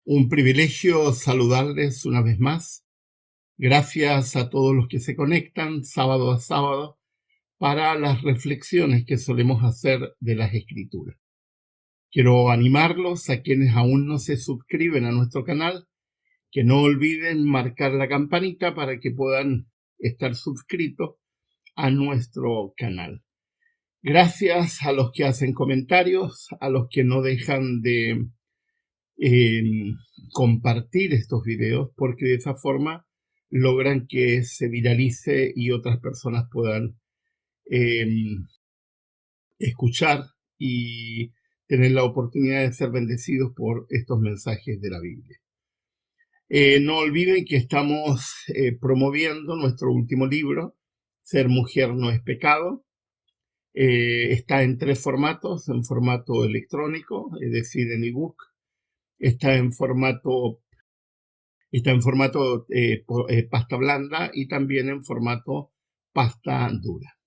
Un privilegio saludarles una vez más. Gracias a todos los que se conectan sábado a sábado para las reflexiones que solemos hacer de las Escrituras. Quiero animarlos a quienes aún no se suscriben a nuestro canal, que no olviden marcar la campanita para que puedan estar suscritos a nuestro canal. Gracias a los que hacen comentarios, a los que no dejan de compartir estos videos, porque de esa forma logran que se viralice y otras personas puedan escuchar y tener la oportunidad de ser bendecidos por estos mensajes de la Biblia. No olviden que estamos promoviendo nuestro último libro, Ser Mujer No es Pecado. Está en 3 formatos: en formato electrónico, es decir, en ebook. Está en formato pasta blanda y también en formato pasta dura.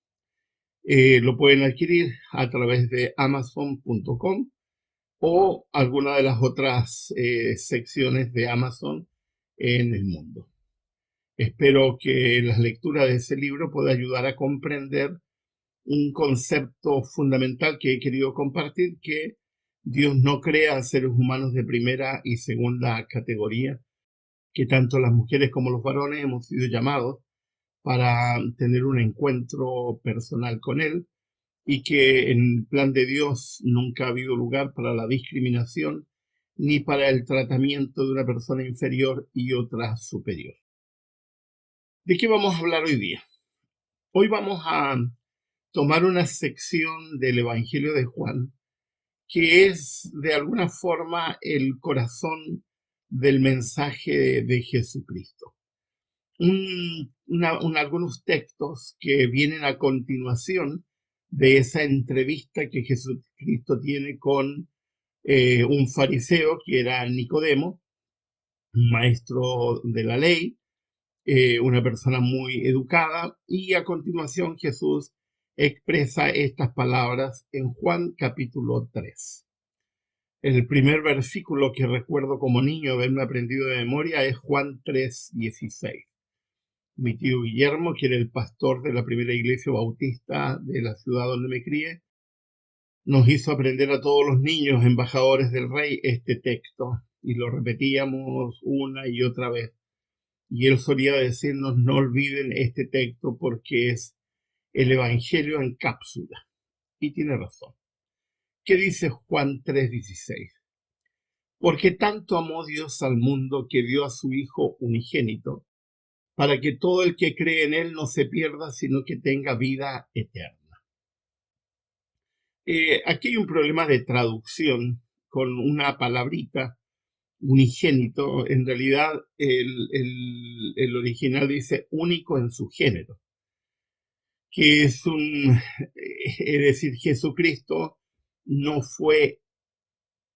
Lo pueden adquirir a través de amazon.com o alguna de las otras secciones de Amazon en el mundo. Espero que la lectura de ese libro pueda ayudar a comprender un concepto fundamental que he querido compartir: que Dios no crea seres humanos de primera y segunda categoría, que tanto las mujeres como los varones hemos sido llamados para tener un encuentro personal con Él, y que en el plan de Dios nunca ha habido lugar para la discriminación ni para el tratamiento de una persona inferior y otra superior. ¿De qué vamos a hablar hoy día? Hoy vamos a tomar una sección del Evangelio de Juan que es de alguna forma el corazón del mensaje de Jesucristo. Algunos textos que vienen a continuación de esa entrevista que Jesucristo tiene con un fariseo que era Nicodemo, un maestro de la ley, una persona muy educada, y a continuación Jesús expresa estas palabras en Juan capítulo 3. El primer versículo que recuerdo como niño haberme aprendido de memoria es Juan 3:16. Mi tío Guillermo, que era el pastor de la primera iglesia bautista de la ciudad donde me crié, nos hizo aprender a todos los niños embajadores del rey este texto, y lo repetíamos una y otra vez. Y él solía decirnos: no olviden este texto porque es el evangelio en cápsula. Y tiene razón. ¿Qué dice Juan 3:16? Porque tanto amó Dios al mundo que dio a su Hijo unigénito, para que todo el que cree en Él no se pierda, sino que tenga vida eterna. Aquí hay un problema de traducción con una palabrita, unigénito. En realidad el original dice único en su género, que es decir, Jesucristo no fue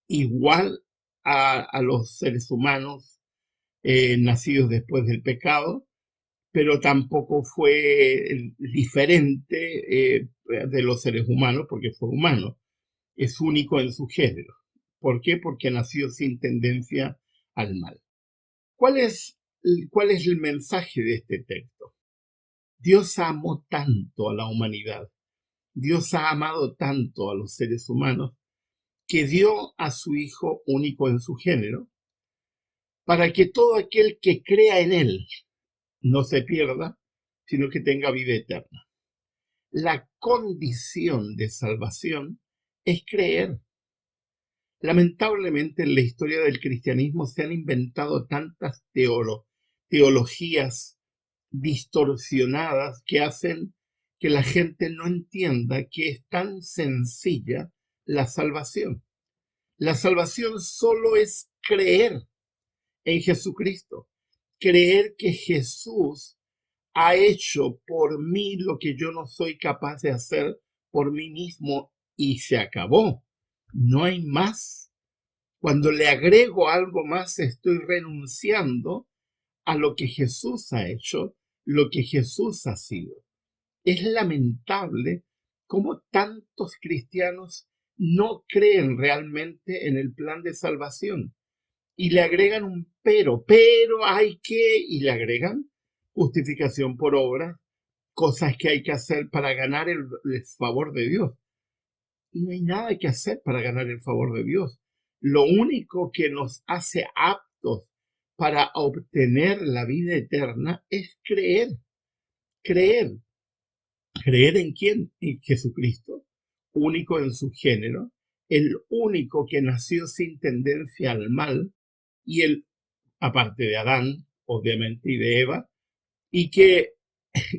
igual a los seres humanos nacidos después del pecado, pero tampoco fue diferente de los seres humanos, porque fue humano. Es único en su género. ¿Por qué? Porque nació sin tendencia al mal. ¿Cuál es el mensaje de este texto? Dios amó tanto a la humanidad, Dios ha amado tanto a los seres humanos, que dio a su Hijo único en su género, para que todo aquel que crea en Él no se pierda, sino que tenga vida eterna. La condición de salvación es creer. Lamentablemente, en la historia del cristianismo se han inventado tantas teologías distorsionadas que hacen que la gente no entienda que es tan sencilla la salvación. La salvación solo es creer en Jesucristo, creer que Jesús ha hecho por mí lo que yo no soy capaz de hacer por mí mismo, y se acabó. No hay más. Cuando le agrego algo más, estoy renunciando a lo que Jesús ha hecho, lo que Jesús ha sido. Es lamentable cómo tantos cristianos no creen realmente en el plan de salvación y le agregan un pero hay que, y le agregan justificación por obra, cosas que hay que hacer para ganar el favor de Dios. Y no hay nada que hacer para ganar el favor de Dios. Lo único que nos hace aptos para obtener la vida eterna es creer. Creer. ¿Creer en quién? En Jesucristo, único en su género, el único que nació sin tendencia al mal, y el, aparte de Adán, obviamente, y de Eva, y que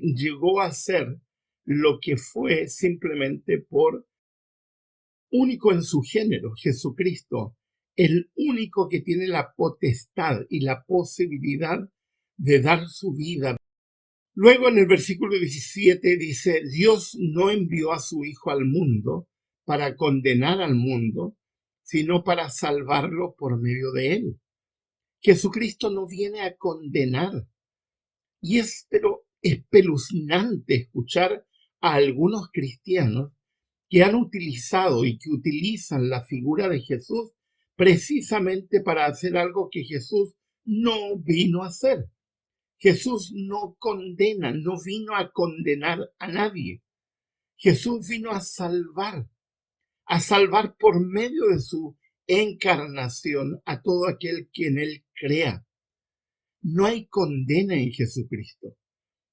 llegó a ser lo que fue simplemente por único en su género, Jesucristo, el único que tiene la potestad y la posibilidad de dar su vida. Luego en el versículo 17 dice, Dios no envió a su Hijo al mundo para condenar al mundo, sino para salvarlo por medio de él. Jesucristo no viene a condenar. Y es pero espeluznante escuchar a algunos cristianos que han utilizado y que utilizan la figura de Jesús precisamente para hacer algo que Jesús no vino a hacer. Jesús no condena, no vino a condenar a nadie. Jesús vino a salvar por medio de su encarnación a todo aquel que en él crea. No hay condena en Jesucristo.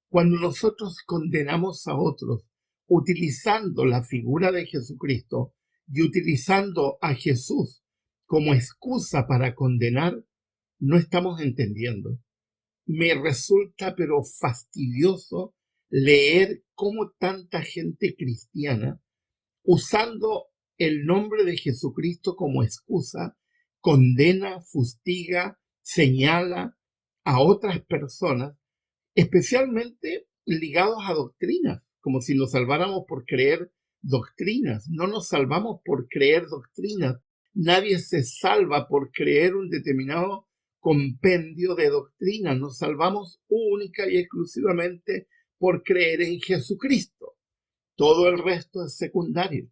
Cuando nosotros condenamos a otros utilizando la figura de Jesucristo y utilizando a Jesús como excusa para condenar, no estamos entendiendo. Me resulta pero fastidioso leer cómo tanta gente cristiana, usando el nombre de Jesucristo como excusa, condena, fustiga, señala a otras personas, especialmente ligados a doctrinas, como si nos salváramos por creer doctrinas. No nos salvamos por creer doctrinas. Nadie se salva por creer un determinado compendio de doctrinas. Nos salvamos única y exclusivamente por creer en Jesucristo. Todo el resto es secundario.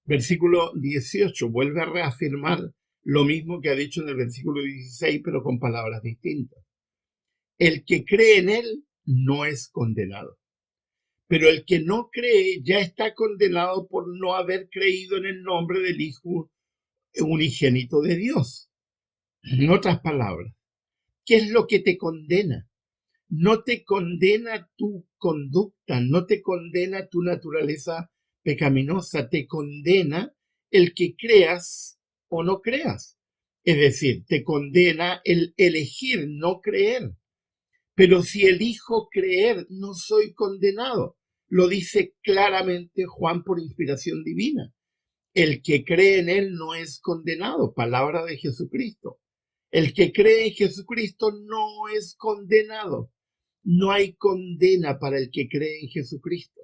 Versículo 18 vuelve a reafirmar lo mismo que ha dicho en el versículo 16, pero con palabras distintas. El que cree en él no es condenado, pero el que no cree ya está condenado por no haber creído en el nombre del Hijo unigénito de Dios. En otras palabras, ¿qué es lo que te condena? No te condena tu conducta, no te condena tu naturaleza pecaminosa, te condena el que creas o no creas. Es decir, te condena el elegir no creer. Pero si elijo creer, no soy condenado. Lo dice claramente Juan por inspiración divina. El que cree en él no es condenado, palabra de Jesucristo. El que cree en Jesucristo no es condenado. No hay condena para el que cree en Jesucristo.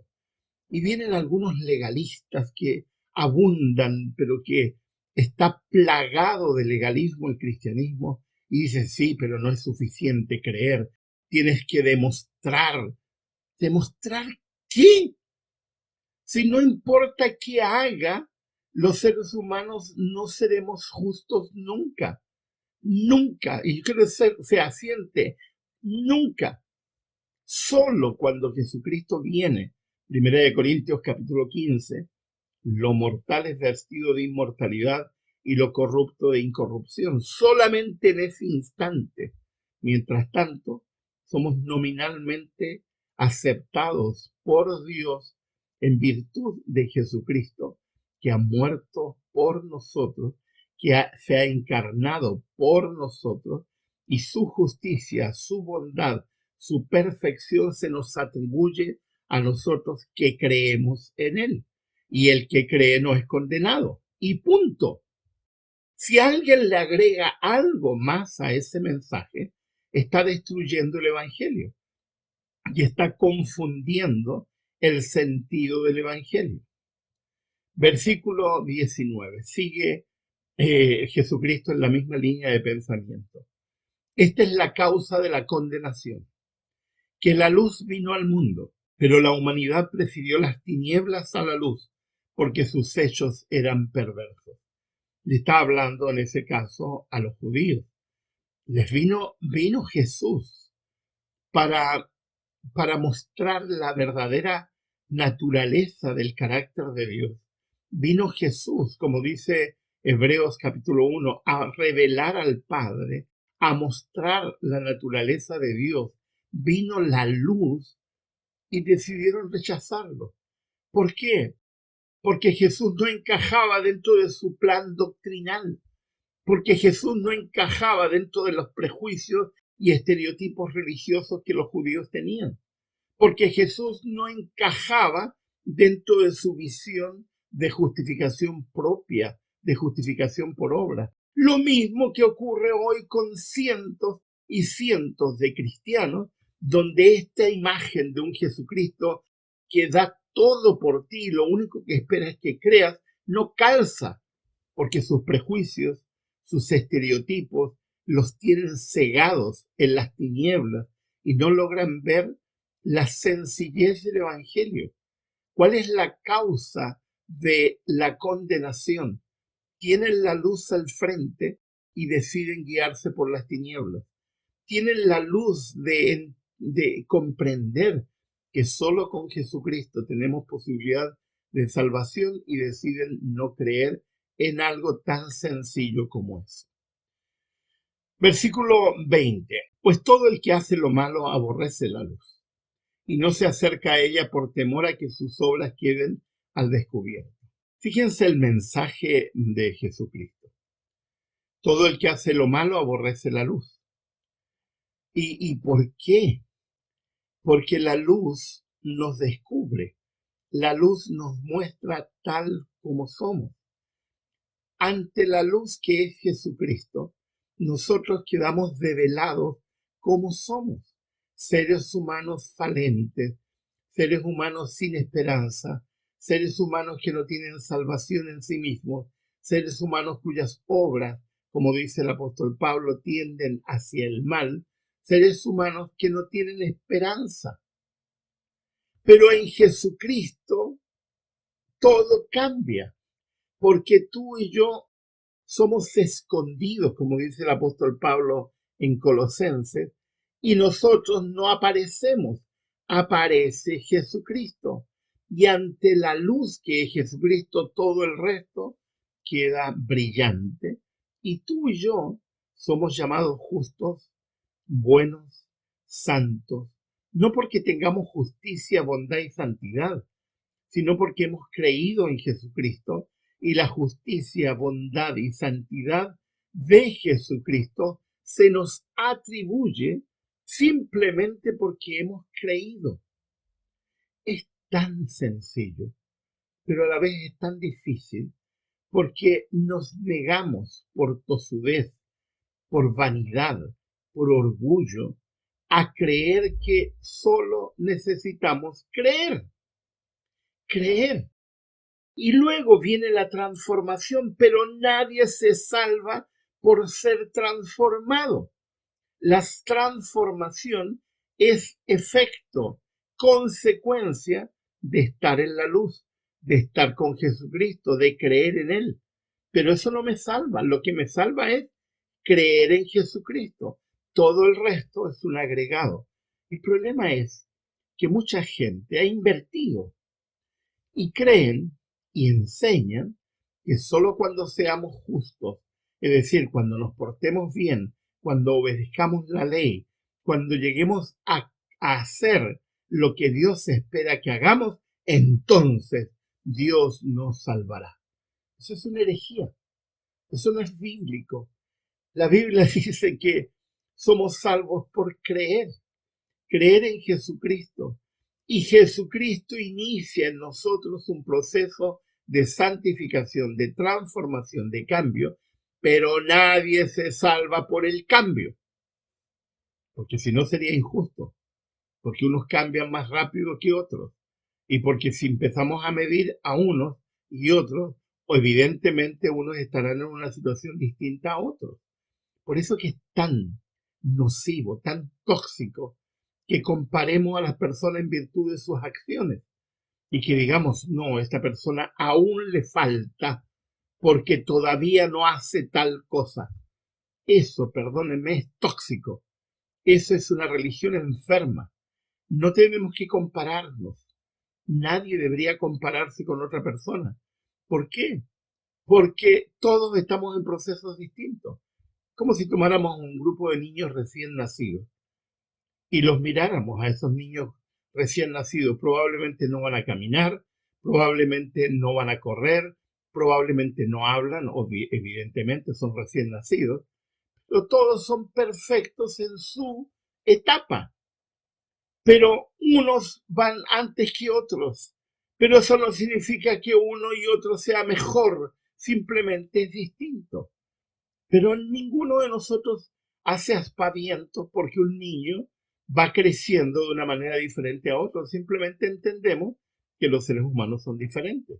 Y vienen algunos legalistas que abundan, pero que está plagado de legalismo el cristianismo, y dicen, sí, pero no es suficiente creer. Tienes que demostrar. ¿Demostrar qué? Si no importa qué haga, los seres humanos no seremos justos nunca. Nunca. Y yo quiero ser fehaciente. Nunca. Solo cuando Jesucristo viene, 1 Corintios capítulo 15, lo mortal es vestido de inmortalidad y lo corrupto de incorrupción. Solamente en ese instante. Mientras tanto, somos nominalmente aceptados por Dios en virtud de Jesucristo, que ha muerto por nosotros, que se ha encarnado por nosotros, y su justicia, su bondad, su perfección se nos atribuye a nosotros que creemos en él. Y el que cree no es condenado. Y punto. Si alguien le agrega algo más a ese mensaje, está destruyendo el Evangelio y está confundiendo el sentido del Evangelio. Versículo 19. Sigue Jesucristo en la misma línea de pensamiento. Esta es la causa de la condenación, que la luz vino al mundo, pero la humanidad prefirió las tinieblas a la luz, porque sus hechos eran perversos. Le está hablando en ese caso a los judíos. Vino Jesús para, para mostrar la verdadera naturaleza del carácter de Dios. Vino Jesús, como dice Hebreos capítulo 1, a revelar al Padre, a mostrar la naturaleza de Dios. Vino la luz y decidieron rechazarlo. ¿Por qué? Porque Jesús no encajaba dentro de su plan doctrinal, porque Jesús no encajaba dentro de los prejuicios y estereotipos religiosos que los judíos tenían, porque Jesús no encajaba dentro de su visión de justificación propia, de justificación por obra. Lo mismo que ocurre hoy con cientos y cientos de cristianos, donde esta imagen de un Jesucristo que da todo por ti, lo único que espera es que creas, no calza, porque sus prejuicios, sus estereotipos, los tienen cegados en las tinieblas y no logran ver la sencillez del Evangelio. ¿Cuál es la causa de la condenación? Tienen la luz al frente y deciden guiarse por las tinieblas. Tienen la luz de comprender que solo con Jesucristo tenemos posibilidad de salvación y deciden no creer en algo tan sencillo como eso. Versículo 20. Pues todo el que hace lo malo aborrece la luz y no se acerca a ella por temor a que sus obras queden al descubierto. Fíjense el mensaje de Jesucristo. Todo el que hace lo malo aborrece la luz. ¿Y por qué? Porque la luz nos descubre, la luz nos muestra tal como somos. Ante la luz que es Jesucristo, nosotros quedamos develados como somos, seres humanos falentes, seres humanos sin esperanza, seres humanos que no tienen salvación en sí mismos, seres humanos cuyas obras, como dice el apóstol Pablo, tienden hacia el mal, seres humanos que no tienen esperanza. Pero en Jesucristo todo cambia, porque tú y yo somos escondidos, como dice el apóstol Pablo en Colosenses, y nosotros no aparecemos, aparece Jesucristo. Y ante la luz que es Jesucristo, todo el resto queda brillante. Y tú y yo somos llamados justos, buenos, santos, no porque tengamos justicia, bondad y santidad, sino porque hemos creído en Jesucristo y la justicia, bondad y santidad de Jesucristo se nos atribuye simplemente porque hemos creído. Es tan sencillo, pero a la vez es tan difícil porque nos negamos por tosudez, por vanidad, por orgullo, a creer que solo necesitamos creer. Y luego viene la transformación, pero nadie se salva por ser transformado. La transformación es efecto, consecuencia de estar en la luz, de estar con Jesucristo, de creer en Él. Pero eso no me salva. Lo que me salva es creer en Jesucristo. Todo el resto es un agregado. El problema es que mucha gente ha invertido y creen y enseñan que solo cuando seamos justos, es decir, cuando nos portemos bien, cuando obedezcamos la ley, cuando lleguemos a hacer lo que Dios espera que hagamos, entonces Dios nos salvará. Eso es una herejía. Eso no es bíblico. La Biblia dice que somos salvos por creer en Jesucristo. Y Jesucristo inicia en nosotros un proceso de santificación, de transformación, de cambio, pero nadie se salva por el cambio, porque si no sería injusto, porque unos cambian más rápido que otros, y porque si empezamos a medir a unos y otros, evidentemente unos estarán en una situación distinta a otros. Por eso que es tan nocivo, tan tóxico, que comparemos a las personas en virtud de sus acciones y que digamos, no, esta persona aún le falta, porque todavía no hace tal cosa. Eso, perdónenme, es tóxico. Eso es una religión enferma. No tenemos que compararnos. Nadie debería compararse con otra persona. ¿Por qué? Porque todos estamos en procesos distintos. Como si tomáramos un grupo de niños recién nacidos y los miráramos a esos niños recién nacidos. Probablemente no van a caminar, probablemente no van a correr, probablemente no hablan, evidentemente son recién nacidos, pero todos son perfectos en su etapa. Pero unos van antes que otros. Pero eso no significa que uno y otro sea mejor, simplemente es distinto. Pero ninguno de nosotros hace aspavientos porque un niño va creciendo de una manera diferente a otro. Simplemente entendemos que los seres humanos son diferentes.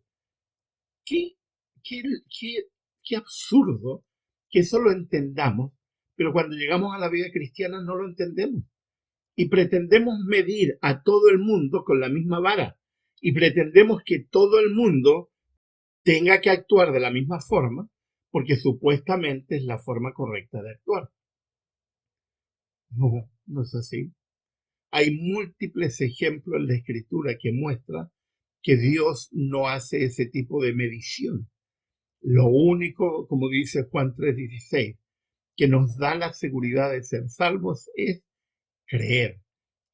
Qué, qué, qué, qué absurdo que eso lo entendamos, pero cuando llegamos a la vida cristiana no lo entendemos. Y pretendemos medir a todo el mundo con la misma vara. Y pretendemos que todo el mundo tenga que actuar de la misma forma, porque supuestamente es la forma correcta de actuar. No, no es así. Hay múltiples ejemplos en la Escritura que muestran que Dios no hace ese tipo de medición. Lo único, como dice Juan 3:16, que nos da la seguridad de ser salvos es creer.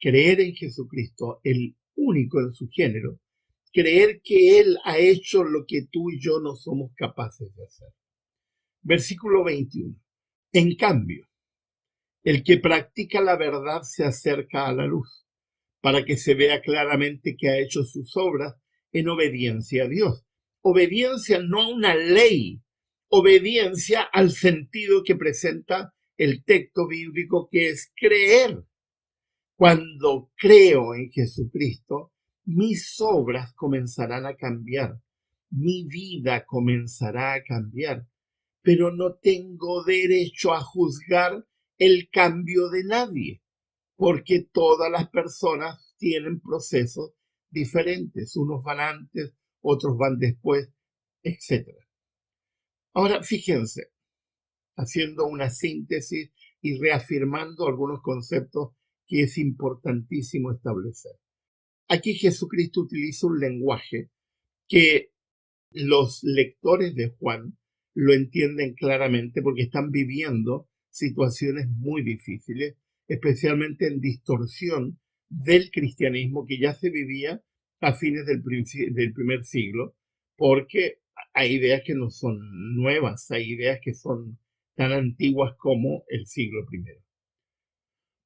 Creer en Jesucristo, el único en su género. Creer que Él ha hecho lo que tú y yo no somos capaces de hacer. Versículo 21. En cambio, el que practica la verdad se acerca a la luz, para que se vea claramente que ha hecho sus obras en obediencia a Dios. Obediencia no a una ley, obediencia al sentido que presenta el texto bíblico, que es creer. Cuando creo en Jesucristo, mis obras comenzarán a cambiar, mi vida comenzará a cambiar, pero no tengo derecho a juzgar el cambio de nadie, porque todas las personas tienen procesos diferentes, unos van antes, otros van después, etc. Ahora, fíjense, haciendo una síntesis y reafirmando algunos conceptos que es importantísimo establecer. Aquí Jesucristo utiliza un lenguaje que los lectores de Juan lo entienden claramente porque están viviendo situaciones muy difíciles, especialmente en distorsión del cristianismo que ya se vivía a fines del primer siglo, porque hay ideas que no son nuevas, hay ideas que son tan antiguas como el siglo primero.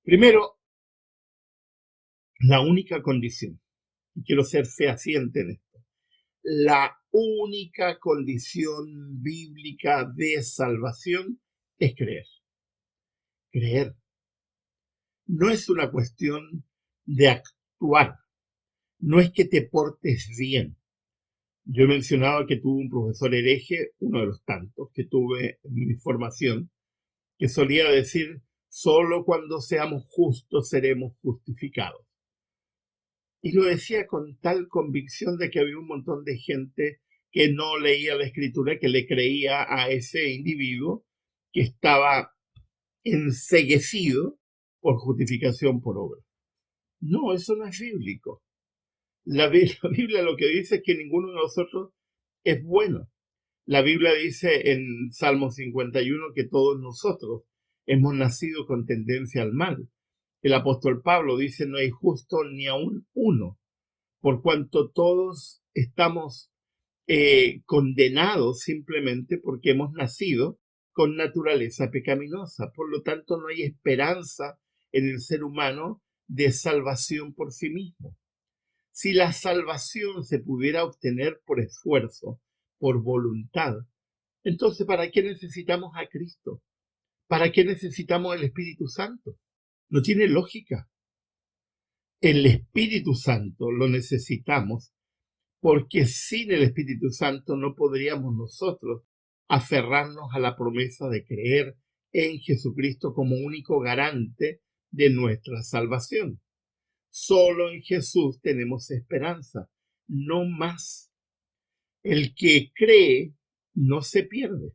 Primero, la única condición, y quiero ser fehaciente en esto, la única condición bíblica de salvación es creer. Creer. No es una cuestión de actuar. No es que te portes bien. Yo he mencionado que tuve un profesor hereje, uno de los tantos que tuve en mi formación, que solía decir, solo cuando seamos justos seremos justificados. Y lo decía con tal convicción de que había un montón de gente que no leía la escritura, que le creía a ese individuo que estaba enceguecido por justificación por obra. No, eso no es bíblico. La Biblia lo que dice es que ninguno de nosotros es bueno. La Biblia dice en Salmo 51 que todos nosotros hemos nacido con tendencia al mal. El apóstol Pablo dice no hay justo ni aún uno, por cuanto todos estamos condenados simplemente porque hemos nacido con naturaleza pecaminosa. Por lo tanto, no hay esperanza en el ser humano de salvación por sí mismo. Si la salvación se pudiera obtener por esfuerzo, por voluntad, entonces ¿para qué necesitamos a Cristo? ¿Para qué necesitamos el Espíritu Santo? No tiene lógica. El Espíritu Santo lo necesitamos porque sin el Espíritu Santo no podríamos nosotros aferrarnos a la promesa de creer en Jesucristo como único garante de nuestra salvación. Solo en Jesús tenemos esperanza, no más. El que cree no se pierde,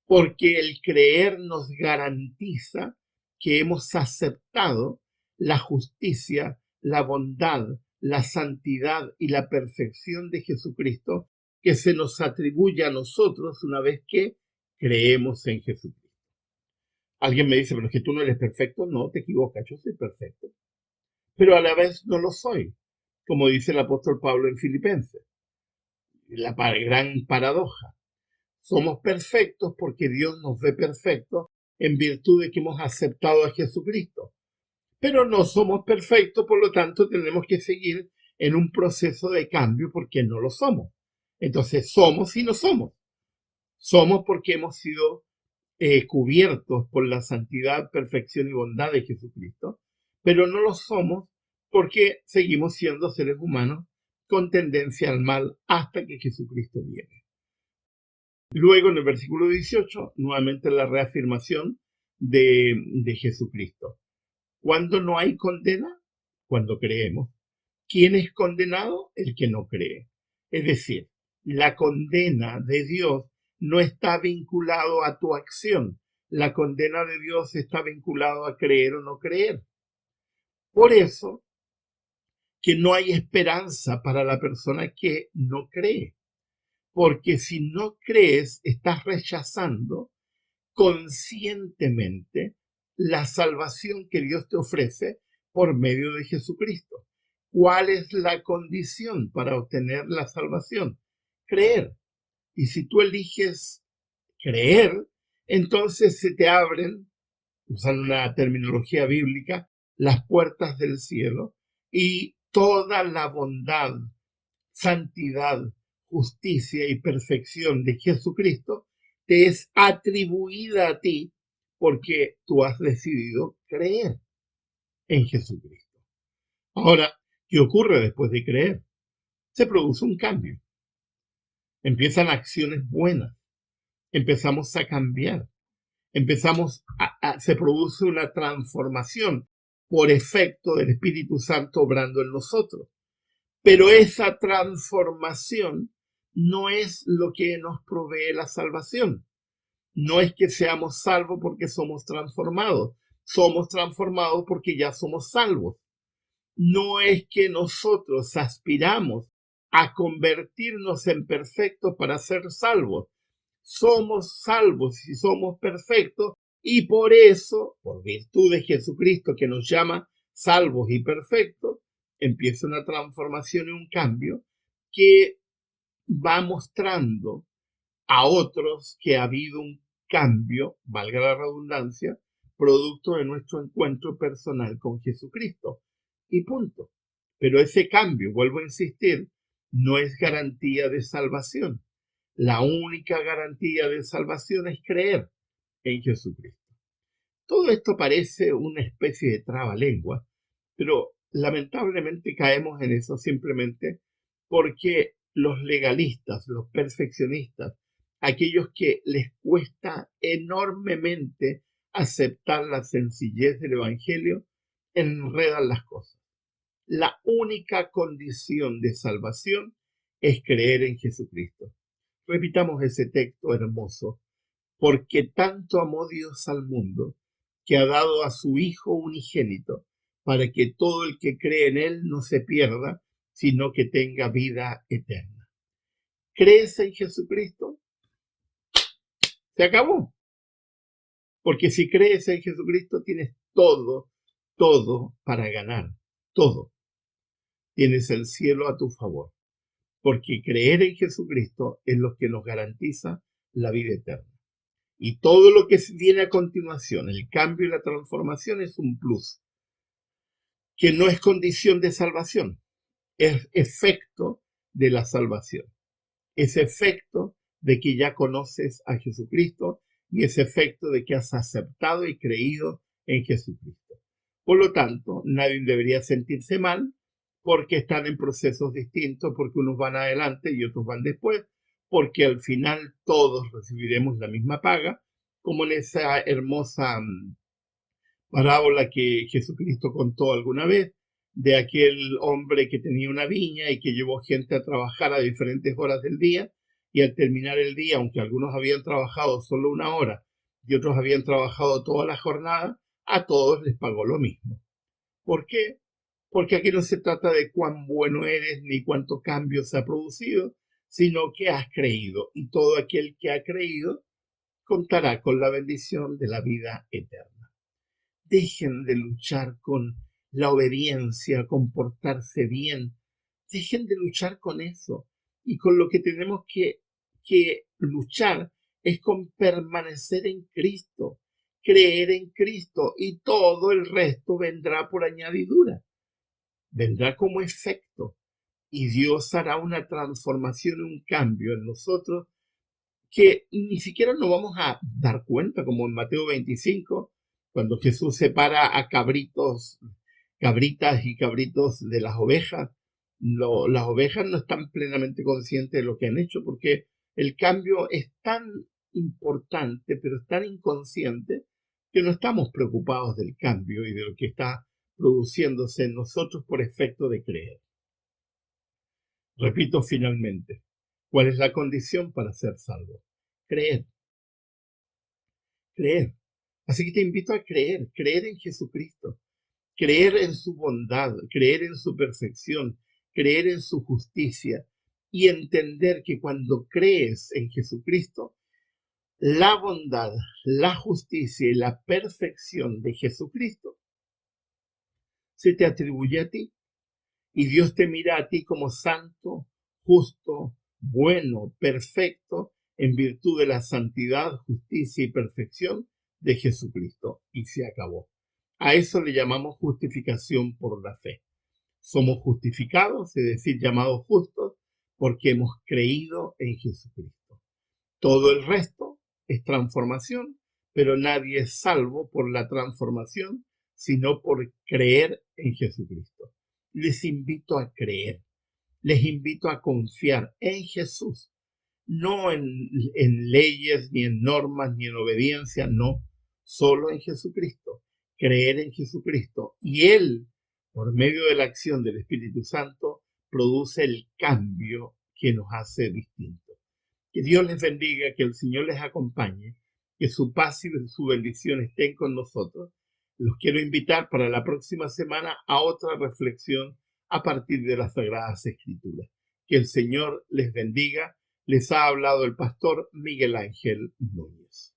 porque el creer nos garantiza que hemos aceptado la justicia, la bondad, la santidad y la perfección de Jesucristo que se nos atribuye a nosotros una vez que creemos en Jesucristo. Alguien me dice, pero es que tú no eres perfecto. No, te equivocas, yo soy perfecto. Pero a la vez no lo soy, como dice el apóstol Pablo en Filipenses. La gran paradoja. Somos perfectos porque Dios nos ve perfectos en virtud de que hemos aceptado a Jesucristo. Pero no somos perfectos, por lo tanto tenemos que seguir en un proceso de cambio porque no lo somos. Entonces somos y no somos. Somos porque hemos sido cubiertos por la santidad, perfección y bondad de Jesucristo, pero no lo somos porque seguimos siendo seres humanos con tendencia al mal hasta que Jesucristo viene. Luego en el versículo 18, nuevamente la reafirmación de Jesucristo. ¿Cuándo no hay condena? Cuando creemos. ¿Quién es condenado? El que no cree. Es decir, la condena de Dios no está vinculado a tu acción. La condena de Dios está vinculado a creer o no creer. Por eso que no hay esperanza para la persona que no cree. Porque si no crees, estás rechazando conscientemente la salvación que Dios te ofrece por medio de Jesucristo. ¿Cuál es la condición para obtener la salvación? Creer. Y si tú eliges creer, entonces se te abren, usando una terminología bíblica, las puertas del cielo y toda la bondad, santidad, justicia y perfección de Jesucristo te es atribuida a ti porque tú has decidido creer en Jesucristo. Ahora, ¿qué ocurre después de creer? Se produce un cambio. Empiezan acciones buenas. Empezamos a cambiar. Se produce una transformación por efecto del Espíritu Santo obrando en nosotros. Pero esa transformación no es lo que nos provee la salvación. No es que seamos salvos porque somos transformados. Somos transformados porque ya somos salvos. No es que nosotros aspiramos a convertirnos en perfectos para ser salvos. Somos salvos y somos perfectos y por eso, por virtud de Jesucristo que nos llama salvos y perfectos, empieza una transformación y un cambio que va mostrando a otros que ha habido un cambio, valga la redundancia, producto de nuestro encuentro personal con Jesucristo. Y punto. Pero ese cambio, vuelvo a insistir, no es garantía de salvación. La única garantía de salvación es creer en Jesucristo. Todo esto parece una especie de trabalengua, pero lamentablemente caemos en eso simplemente porque los legalistas, los perfeccionistas, aquellos que les cuesta enormemente aceptar la sencillez del Evangelio, enredan las cosas. La única condición de salvación es creer en Jesucristo. Repitamos ese texto hermoso. Porque tanto amó Dios al mundo, que ha dado a su Hijo unigénito, para que todo el que cree en Él no se pierda, sino que tenga vida eterna. ¿Crees en Jesucristo? Se acabó. Porque si crees en Jesucristo, tienes todo para ganar. Todo. Tienes el cielo a tu favor. Porque creer en Jesucristo es lo que nos garantiza la vida eterna. Y todo lo que viene a continuación, el cambio y la transformación, es un plus, que no es condición de salvación, es efecto de la salvación. Es efecto de que ya conoces a Jesucristo y es efecto de que has aceptado y creído en Jesucristo. Por lo tanto, nadie debería sentirse mal porque están en procesos distintos, porque unos van adelante y otros van después, porque al final todos recibiremos la misma paga, como en esa hermosa parábola que Jesucristo contó alguna vez, de aquel hombre que tenía una viña y que llevó gente a trabajar a diferentes horas del día, y al terminar el día, aunque algunos habían trabajado solo 1 hora y otros habían trabajado toda la jornada, a todos les pagó lo mismo. ¿Por qué? Porque aquí no se trata de cuán bueno eres ni cuánto cambio se ha producido, sino que has creído, y todo aquel que ha creído contará con la bendición de la vida eterna. Dejen de luchar con la obediencia, comportarse bien. Dejen de luchar con eso. Y con lo que tenemos que luchar es con permanecer en Cristo, creer en Cristo, y todo el resto vendrá por añadidura, vendrá como efecto. Y Dios hará una transformación, un cambio en nosotros que ni siquiera nos vamos a dar cuenta, como en Mateo 25, cuando Jesús separa a cabritas y cabritos de las ovejas. Las ovejas no están plenamente conscientes de lo que han hecho, porque el cambio es tan importante, pero es tan inconsciente, que no estamos preocupados del cambio y de lo que está produciéndose en nosotros por efecto de creer. Repito finalmente, ¿cuál es la condición para ser salvo? Creer, creer. Así que te invito a creer, creer en Jesucristo, creer en su bondad, creer en su perfección, creer en su justicia y entender que cuando crees en Jesucristo, la bondad, la justicia y la perfección de Jesucristo se te atribuye a ti. Y Dios te mira a ti como santo, justo, bueno, perfecto, en virtud de la santidad, justicia y perfección de Jesucristo. Y se acabó. A eso le llamamos justificación por la fe. Somos justificados, es decir, llamados justos, porque hemos creído en Jesucristo. Todo el resto es transformación, pero nadie es salvo por la transformación, sino por creer en Jesucristo. Les invito a creer, les invito a confiar en Jesús, no en leyes, ni en normas, ni en obediencia, no, solo en Jesucristo, creer en Jesucristo. Y Él, por medio de la acción del Espíritu Santo, produce el cambio que nos hace distintos. Que Dios les bendiga, que el Señor les acompañe, que su paz y su bendición estén con nosotros. Los quiero invitar para la próxima semana a otra reflexión a partir de las Sagradas Escrituras. Que el Señor les bendiga. Les ha hablado el pastor Miguel Ángel Núñez.